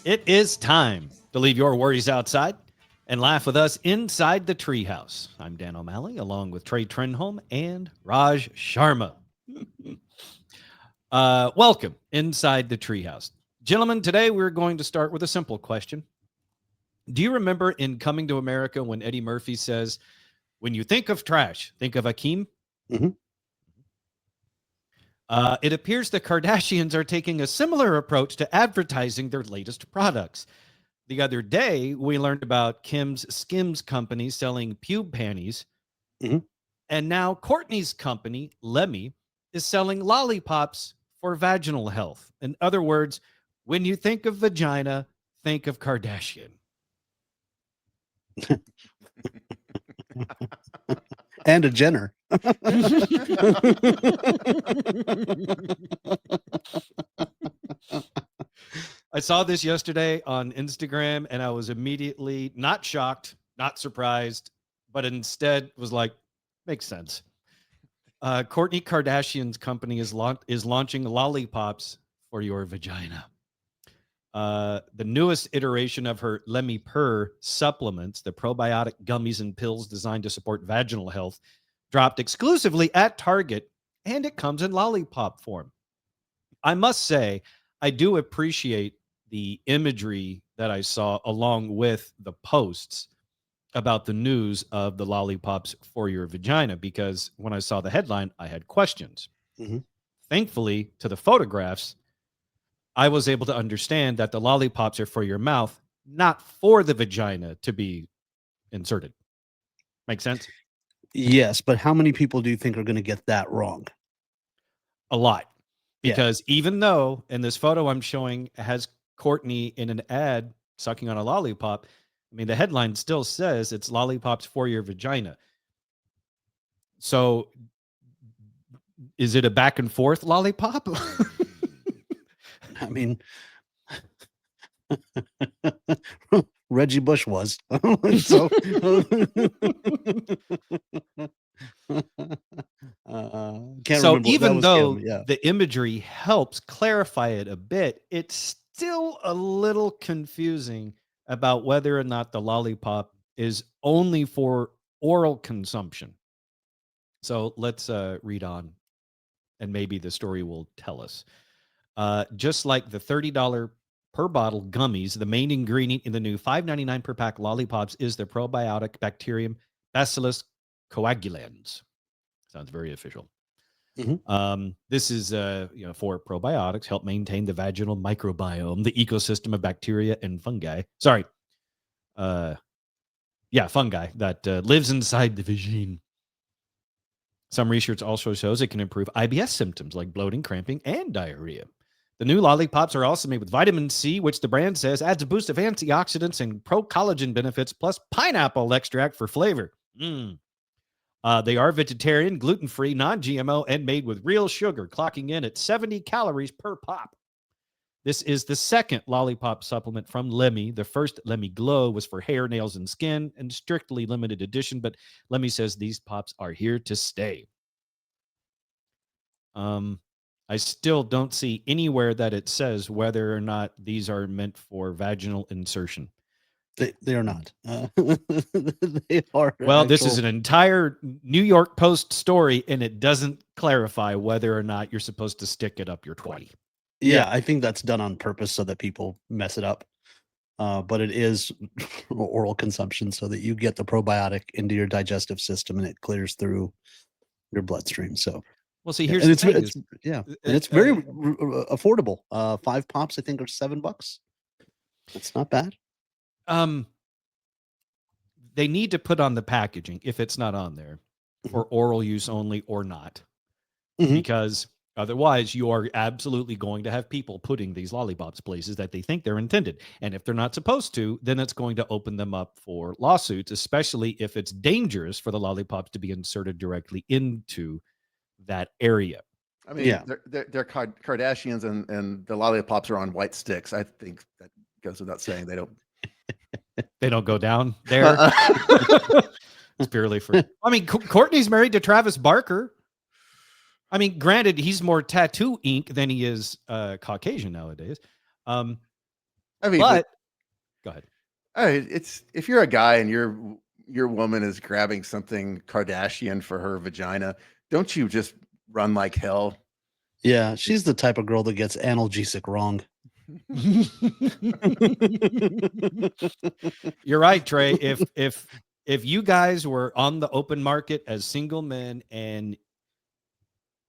It is time to leave your worries outside and laugh with us inside the Treehouse. I'm Dan O'Malley, along with Trey Trenholm and Raj Sharma. Welcome inside the Treehouse. Gentlemen, today we're going to start with a simple question. Do you remember in Coming to America when Eddie Murphy says, when you think of trash, think of Akeem? Mm-hmm. It appears the Kardashians are taking a similar approach to advertising their latest products. The other day, we learned about Kim's Skims company selling pube panties. Mm-hmm. And now Kourtney's company, Lemme, is selling lollipops for vaginal health. In other words, when you think of vagina, think of Kardashian. And a Jenner. I saw this yesterday on Instagram and I was immediately not shocked, not surprised, but instead was like, makes sense. Kourtney Kardashian's company is launching lollipops for your vagina. The newest iteration of her Lemme Purr supplements, the probiotic gummies and pills designed to support vaginal health, dropped exclusively at Target, and it comes in lollipop form. I must say, I do appreciate the imagery that I saw along with the posts about the news of the lollipops for your vagina, because when I saw the headline, I had questions. Mm-hmm. Thankfully, to the photographs, I was able to understand that the lollipops are for your mouth, not for the vagina to be inserted. Make sense? Yes, but how many people do you think are going to get that wrong? A lot. Because even though in this photo I'm showing has Kourtney in an ad sucking on a lollipop, I mean, the headline still says it's lollipops for your vagina. So is it a back and forth lollipop? I mean, Reggie Bush was. So so even though the imagery helps clarify it a bit, it's still a little confusing about whether or not the lollipop is only for oral consumption. So let's read on, and maybe the story will tell us. Just like the $30 per bottle gummies, the main ingredient in the new $5.99 per pack lollipops is the probiotic bacterium Bacillus coagulans. Sounds very official. Mm-hmm. This is for probiotics, help maintain the vaginal microbiome, the ecosystem of bacteria and fungi. Sorry. Fungi that lives inside the vagina. Some research also shows it can improve IBS symptoms like bloating, cramping, and diarrhea. The new lollipops are also made with vitamin C, which the brand says adds a boost of antioxidants and pro-collagen benefits, plus pineapple extract for flavor. They are vegetarian, gluten-free, non-GMO, and made with real sugar, clocking in at 70 calories per pop. This is the second lollipop supplement from Lemme. The first Lemme Glow was for hair, nails, and skin, and strictly limited edition, but Lemme says these pops are here to stay. I still don't see anywhere that it says whether or not these are meant for vaginal insertion. They are not. They are. Well, this is an entire New York Post story, and it doesn't clarify whether or not you're supposed to stick it up your twatty. Yeah, I think that's done on purpose so that people mess it up. But it is oral consumption so that you get the probiotic into your digestive system and it clears through your bloodstream. So, well, see, here's the thing. It's very affordable. 5 pops, I think, are $7. That's not bad. They need to put on the packaging, if it's not on there, for oral use only or not, because otherwise you are absolutely going to have people putting these lollipops places that they think they're intended. And if they're not supposed to, then it's going to open them up for lawsuits, especially if it's dangerous for the lollipops to be inserted directly into that area. I mean, they're Kardashians and the lollipops are on white sticks. I think that goes without saying. They don't go down there. It's purely for. I mean, Kourtney's married to Travis Barker. I mean, granted, he's more tattoo ink than he is Caucasian nowadays. I mean, But go ahead. it's if you're a guy and your woman is grabbing something Kardashian for her vagina, don't you just run like hell? Yeah, she's the type of girl that gets analgesic wrong. You're right, Trey. If you guys were on the open market as single men, and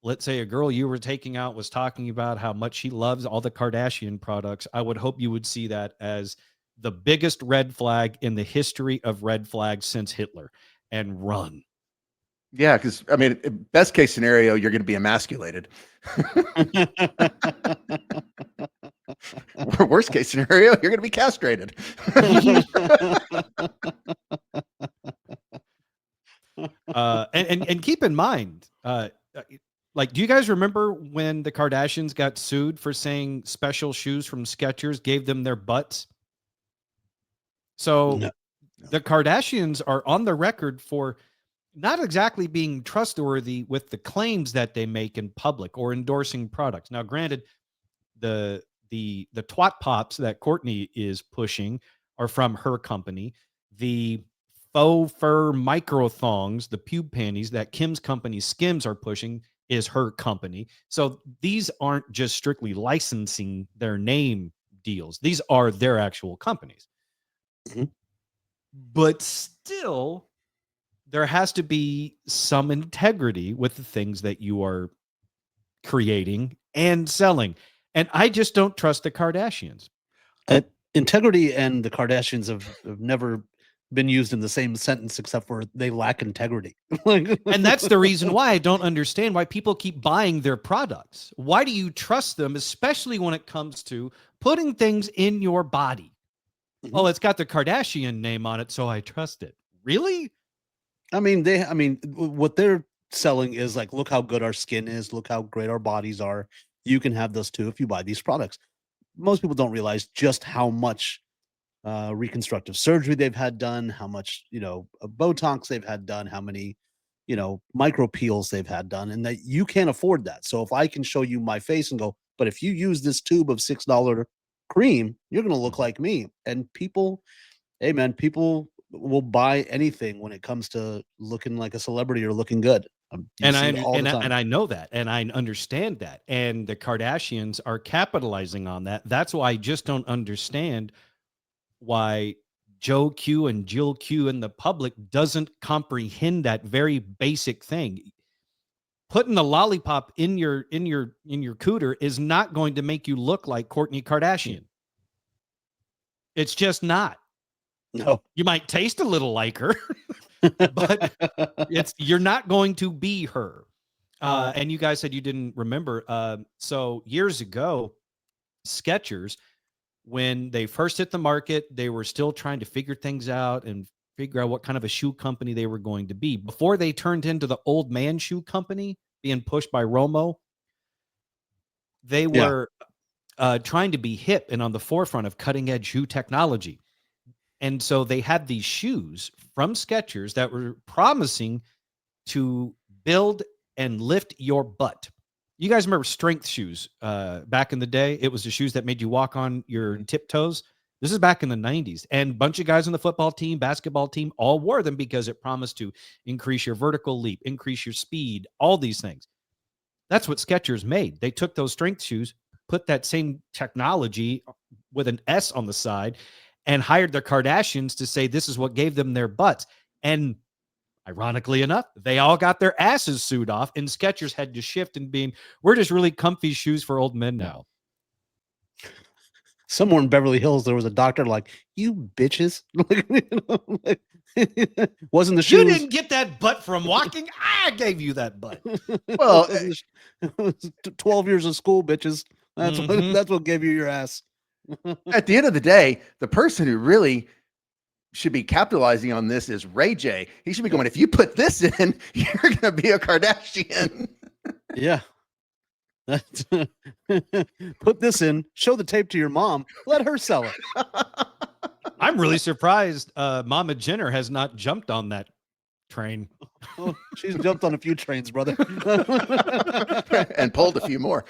let's say a girl you were taking out was talking about how much she loves all the Kardashian products, I would hope you would see that as the biggest red flag in the history of red flags since Hitler, and run. Yeah, because I mean, best case scenario, you're going to be emasculated. Worst case scenario, you're going to be castrated. And keep in mind, like, do you guys remember when the Kardashians got sued for saying special shoes from Skechers gave them their butts? So No. the Kardashians are on the record for not exactly being trustworthy with the claims that they make in public or endorsing products. Now, granted, the twat pops that Kourtney is pushing are from her company. The faux fur micro thongs, the pube panties that Kim's company Skims are pushing, is her company. So these aren't just strictly licensing their name deals. These are their actual companies. Mhm. But still, there has to be some integrity with the things that you are creating and selling. And I just don't trust the Kardashians. Integrity and the Kardashians have never been used in the same sentence, except for they lack integrity. And that's the reason why I don't understand why people keep buying their products. Why do you trust them, especially when it comes to putting things in your body? Mhm. Oh, it's got the Kardashian name on it, so I trust it. Really? I mean, what they're selling is like, look how good our skin is, look how great our bodies are. You can have those too if you buy these products. Most people don't realize just how much reconstructive surgery they've had done, how much, Botox they've had done, how many, micro peels they've had done, and that you can't afford that. So if I can show you my face and go, but if you use this tube of $6 cream, you're going to look like me. And people, hey man, people will buy anything when it comes to looking like a celebrity or looking good. You see it all the time. And I know that, and I understand that, and the Kardashians are capitalizing on that. That's why I just don't understand why Joe Q and Jill Q and the public doesn't comprehend that very basic thing. Putting the lollipop in your cooter is not going to make you look like Kourtney Kardashian. It's just not. No. You might taste a little like her, but you're not going to be her. And you guys said you didn't remember. So years ago, Skechers, when they first hit the market, they were still trying to figure things out and figure out what kind of a shoe company they were going to be before they turned into the old man shoe company being pushed by Romo. They were trying to be hip and on the forefront of cutting edge shoe technology. And so they had these shoes from Skechers that were promising to build and lift your butt. You guys remember strength shoes back in the day? It was the shoes that made you walk on your tiptoes. This is back in the 90s. And a bunch of guys on the football team, basketball team, all wore them because it promised to increase your vertical leap, increase your speed, all these things. That's what Skechers made. They took those strength shoes, put that same technology with an S on the side, and hired the Kardashians to say this is what gave them their butts. And ironically enough, they all got their asses sewed off, and Skechers had to shift and being, we're just really comfy shoes for old men now. Somewhere in Beverly Hills, there was a doctor like, you bitches. Wasn't the shoes. You didn't get that butt from walking. I gave you that butt. Well, 12 years of school, bitches. That's what gave you your ass. at the end of the day, the person who really should be capitalizing on this is Ray J. He should be going, if you put this in, you're going to be a Kardashian. Yeah. Put this in, show the tape to your mom, let her sell it. I'm really surprised Mama Jenner has not jumped on that train. Oh, she's jumped on a few trains, brother. And pulled a few more.